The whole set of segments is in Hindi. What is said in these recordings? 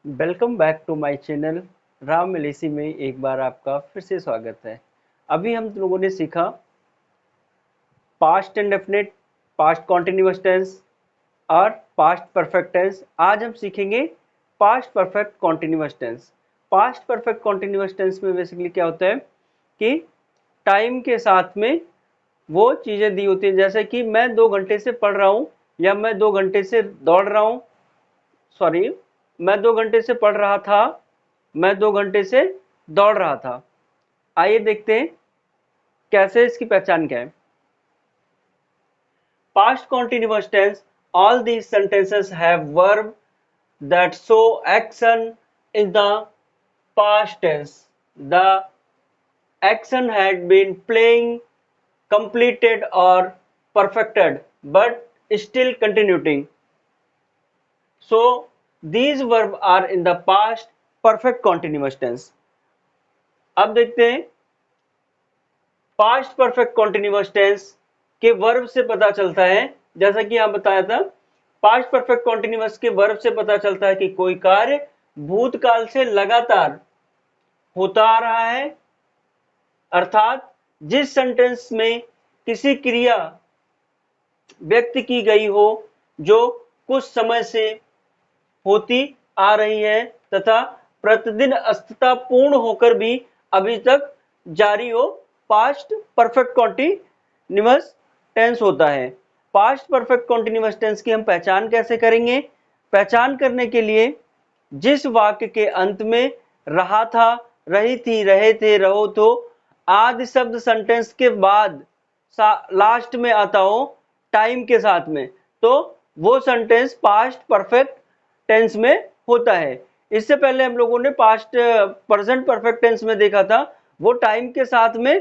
Welcome back to my channel Ram मिलेसी में एक बार आपका फिर से स्वागत है। अभी हम लोगों ने सीखा past indefinite, past continuous tense और पास्ट परफेक्ट टेंस। आज हम सीखेंगे past perfect continuous tense. Past perfect continuous tense में बेसिकली क्या होता है कि टाइम के साथ में वो चीज़ें दी होती हैं, जैसे कि मैं 2 घंटे से पढ़ रहा हूँ या मैं 2 घंटे से दौड़ रहा हूँ। सॉरी, मैं 2 घंटे से पढ़ रहा था, मैं 2 घंटे से दौड़ रहा था। आइए देखते हैं कैसे इसकी पहचान क्या है। Past continuous tense, all these sentences have verb that show action in the past tense. The action had been playing, completed or perfected but still continuing. So these verbs are in the past perfect continuous tense. अब देखते हैं पास्ट परफेक्ट कॉन्टिन्यूअस टेंस के वर्ब से पता चलता है, जैसा कि यहां बताया था, पास्ट परफेक्ट कॉन्टिन्यूअस के वर्ब से पता चलता है कि कोई कार्य भूतकाल से लगातार होता आ रहा है, अर्थात जिस सेंटेंस में किसी क्रिया व्यक्त की गई हो जो कुछ समय से होती आ रही है तथा प्रतिदिन अस्थता पूर्ण होकर भी अभी तक जारी हो, पास्ट परफेक्ट कॉन्टिन्यूअस टेंस होता है। पास्ट परफेक्ट कॉन्टिन्यूअस टेंस की हम पहचान कैसे करेंगे? पहचान करने के लिए जिस वाक्य के अंत में रहा था, रही थी, रहे थे, रहो तो आदि शब्द सेंटेंस के बाद लास्ट में आता हो टाइम के साथ में, तो वो सेंटेंस पास्ट परफेक्ट टेंस में होता है। इससे पहले हम लोगों ने पास्ट प्रेजेंट परफेक्ट टेंस में देखा था, वो टाइम के साथ में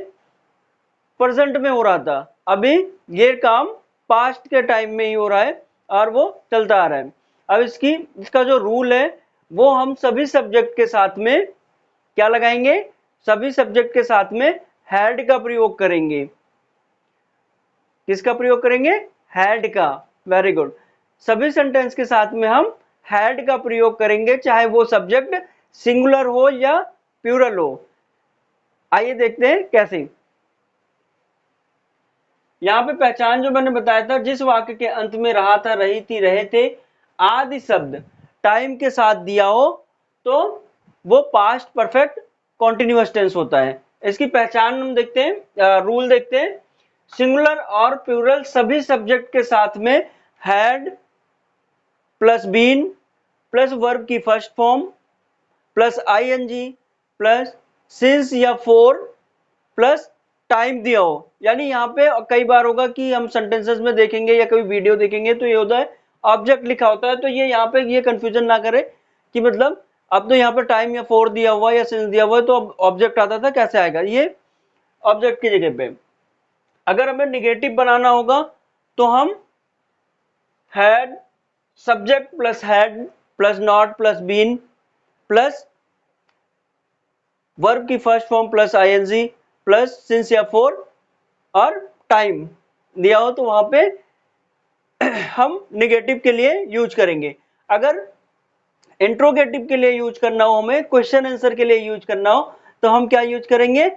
प्रेजेंट में हो रहा था। अभी ये काम पास्ट के टाइम में ही हो रहा है और वो चलता आ रहा है। अब इसका जो रूल है वो हम सभी सब्जेक्ट के साथ में क्या लगाएंगे? सभी सब्जेक्ट के साथ में हैड का प्रयोग करेंगे। किसका प्रयोग करेंगे? हैड का। Very good. सभी सेंटेंस के साथ में हम हैड का प्रयोग करेंगे, चाहे वो सब्जेक्ट सिंगुलर हो या प्लूरल हो। आइए देखते हैं कैसे। यहां पे पहचान जो मैंने बताया था, जिस वाक्य के अंत में रहा था, रही थी, रहे थे आदि शब्द टाइम के साथ दिया हो तो वो पास्ट परफेक्ट कॉन्टिन्यूअस टेंस होता है। इसकी पहचान हम देखते हैं, रूल देखते हैं। सिंगुलर और प्लूरल सभी सब्जेक्ट के साथ में had plus been plus verb की first form plus ING plus since या फोर प्लस टाइम दिया हो। यानी यहाँ पे कई बार होगा कि हम सेंटेंसेस में देखेंगे या कोई वीडियो देखेंगे तो ये होता है ऑब्जेक्ट लिखा होता है, तो ये यहाँ पे ये कंफ्यूजन ना करे कि मतलब अब तो यहाँ पे टाइम या फोर दिया हुआ या सिंस दिया हुआ है तो अब ऑब्जेक्ट आता था, कैसे आएगा? ये ऑब्जेक्ट की जगह पे अगर हमें निगेटिव बनाना होगा तो हम had subject plus not plus been plus verb की first form plus ING plus since या फोर और टाइम दिया हो तो वहां पे हम निगेटिव के लिए यूज करेंगे। अगर इंट्रोगेटिव के लिए यूज करना हो, हमें क्वेश्चन आंसर के लिए यूज करना हो, तो हम क्या यूज करेंगे?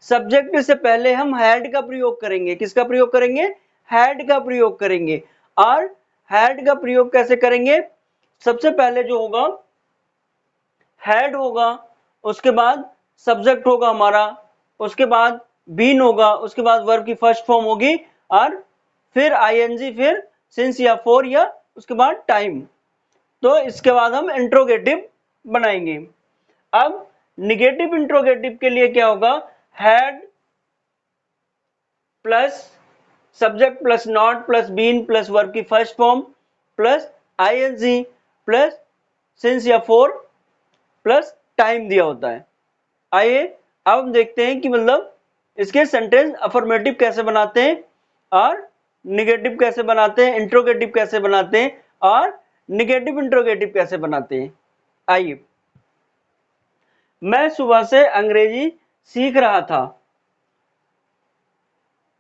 सब्जेक्ट से पहले हम हैड का प्रयोग करेंगे। किसका प्रयोग करेंगे? हैड का प्रयोग करेंगे। और हैड का प्रयोग कैसे करेंगे? सबसे पहले जो होगा हैड होगा, उसके बाद सब्जेक्ट होगा हमारा, उसके बाद बीन होगा, उसके बाद वर्ब की फर्स्ट फॉर्म होगी और फिर आईएनजी, फिर सिंस या फोर या उसके बाद टाइम। तो इसके बाद हम इंट्रोगेटिव बनाएंगे। अब निगेटिव इंट्रोगेटिव के लिए क्या होगा? Had plus subject plus not plus been plus verb की first form plus ING plus since या फोर प्लस टाइम दिया होता है। आइए अब हम देखते हैं कि मतलब इसके सेंटेंस अफर्मेटिव कैसे बनाते हैं और निगेटिव कैसे बनाते हैं, इंट्रोगेटिव कैसे बनाते हैं और निगेटिव इंट्रोगेटिव कैसे बनाते हैं। आइए, मैं सुबह से अंग्रेजी सीख रहा था।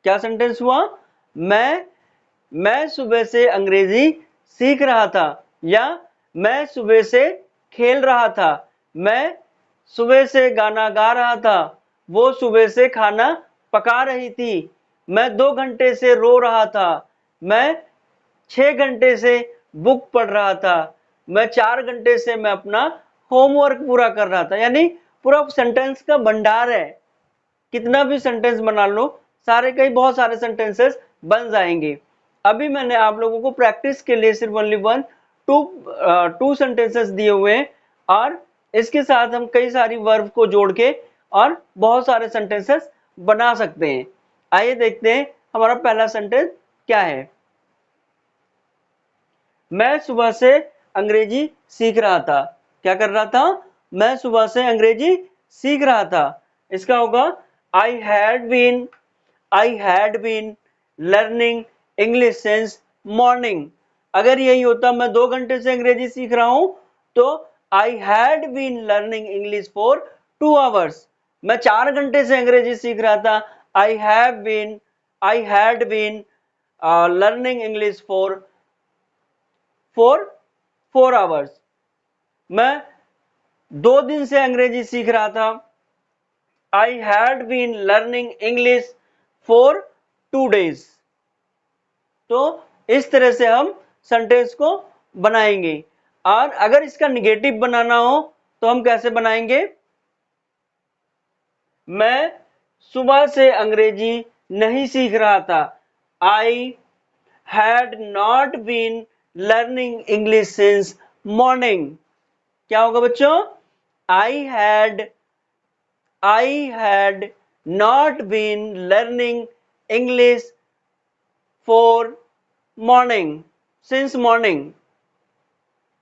क्या सेंटेंस हुआ? मैं सुबह से अंग्रेजी सीख रहा था या मैं सुबह से खेल रहा था, मैं सुबह से गाना गा रहा था, वो सुबह से खाना पका रही थी, मैं 2 घंटे से रो रहा था, मैं 6 घंटे से बुक पढ़ रहा था, मैं 4 घंटे से मैं अपना होमवर्क पूरा कर रहा था। यानी पूरा सेंटेंस का भंडार है, कितना भी सेंटेंस बना लो, सारे कई बहुत सारे सेंटेंसेस बन जाएंगे। अभी मैंने आप लोगों को प्रैक्टिस के लिए सिर्फ ओनली टू सेंटेंसेस दिए हुए हैं, और इसके साथ हम कई सारी वर्ब को जोड़ के और बहुत सारे सेंटेंसेस बना सकते हैं। आइए देखते हैं हमारा पहला सेंटेंस क्या है। मैं सुबह से अंग्रेजी सीख रहा था। क्या कर रहा था? मैं सुबह से अंग्रेजी सीख रहा था। इसका होगा I had been learning English since morning. अगर यही होता मैं 2 घंटे से अंग्रेजी सीख रहा हूं तो I had been learning English for 2 hours. मैं 4 घंटे से अंग्रेजी सीख रहा था, I had been learning English for 4 hours. मैं 2 दिन से अंग्रेजी सीख रहा था, I had been learning English for 2 days. तो इस तरह से हम सेंटेंस को बनाएंगे। और अगर इसका निगेटिव बनाना हो तो हम कैसे बनाएंगे? मैं सुबह से अंग्रेजी नहीं सीख रहा था, I had not been learning English since morning. क्या होगा बच्चों? I had not been learning English for morning since morning.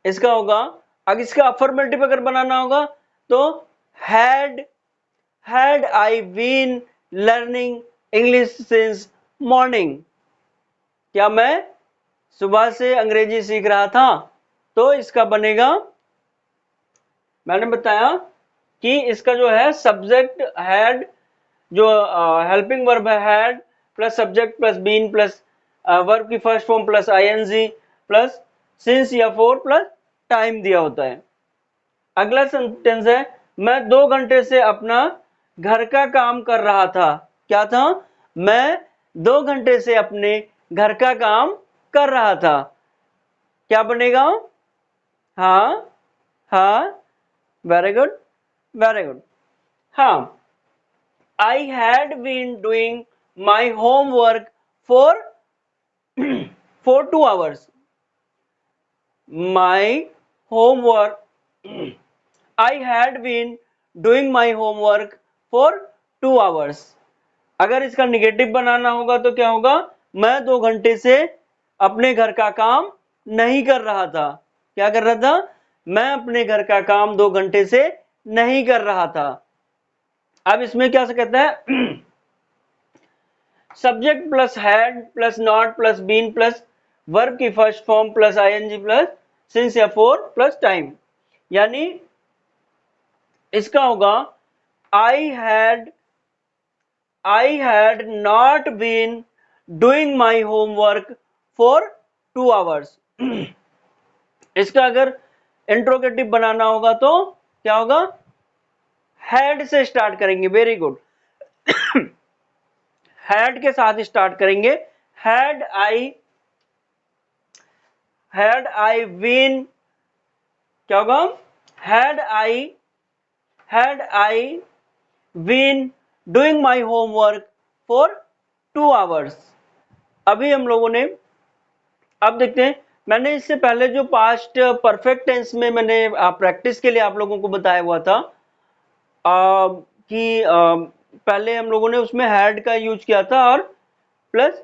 इसका होगा, अगर इसका अफर्मेटिव अगर बनाना होगा तो had I been learning English since morning. क्या मैं सुबह से अंग्रेजी सीख रहा था? तो इसका बनेगा, मैंने बताया कि इसका जो है सब्जेक्ट हैड, जो हेल्पिंग वर्ब है had plus subject plus been plus verb की first form plus ING plus since या फॉर प्लस टाइम दिया होता है। अगला सेंटेंस है मैं 2 घंटे से अपना घर का काम कर रहा था। क्या था? मैं 2 घंटे से अपने घर का काम कर रहा था। क्या बनेगा? हाँ हाँ, वेरी गुड वेरी गुड। हाँ, I had been doing my homework for 2 hours. My homework, I had been doing my homework for 2 hours. अगर इसका निगेटिव बनाना होगा तो क्या होगा? मैं 2 घंटे से अपने घर का काम नहीं कर रहा था। क्या कर रहा था? मैं अपने घर का काम 2 घंटे से नहीं कर रहा था। अब इसमें क्या से कहता है subject plus had plus not plus been plus verb की first form plus ING plus since या फॉर प्लस टाइम। यानी इसका होगा I had not been doing my homework for 2 hours. इसका अगर इंट्रोगेटिव बनाना होगा तो क्या होगा? हैड से स्टार्ट करेंगे, वेरी गुड। हैड के साथ स्टार्ट करेंगे। हैड आई बीन, क्या होगा? Had I been doing my homework for 2 hours. अभी हम लोगों ने, अब देखते हैं, मैंने इससे पहले जो पास्ट परफेक्ट टेंस में मैंने प्रैक्टिस के लिए आप लोगों को बताया हुआ था कि पहले हम लोगों ने उसमें हैड का यूज किया था और प्लस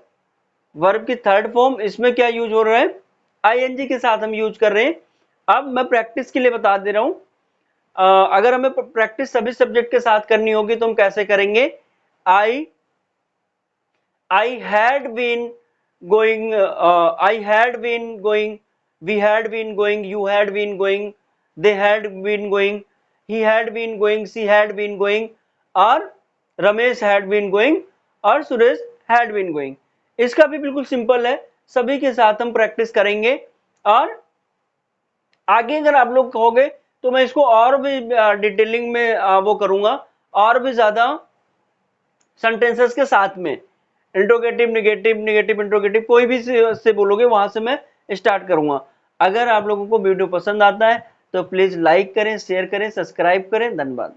वर्ब की थर्ड फॉर्म, इसमें क्या यूज हो रहा है? आईएनजी के साथ हम यूज कर रहे हैं। अब मैं प्रैक्टिस के लिए बता दे रहा हूं, अगर हमें प्रैक्टिस सभी सब्जेक्ट के साथ करनी होगी तो हम कैसे करेंगे? I had been going, I had been going, we had been going, you had been going, they had been going, he had been going, she had been going, और रमेश हैड बीन गोइंग, और सुरेश हैड बीन गोइंग। इसका भी बिल्कुल सिंपल है, सभी के साथ हम प्रैक्टिस करेंगे। और आगे अगर आप लोग कहोगे तो मैं इसको और भी डिटेलिंग में वो करूंगा, और भी ज्यादा सेंटेंसेस के साथ में, इंट्रोगेटिव, निगेटिव, निगेटिव इंट्रोगेटिव, कोई भी से बोलोगे वहां से मैं स्टार्ट करूंगा। अगर आप लोगों को वीडियो पसंद आता है तो प्लीज लाइक करें, शेयर करें, सब्सक्राइब करें। धन्यवाद।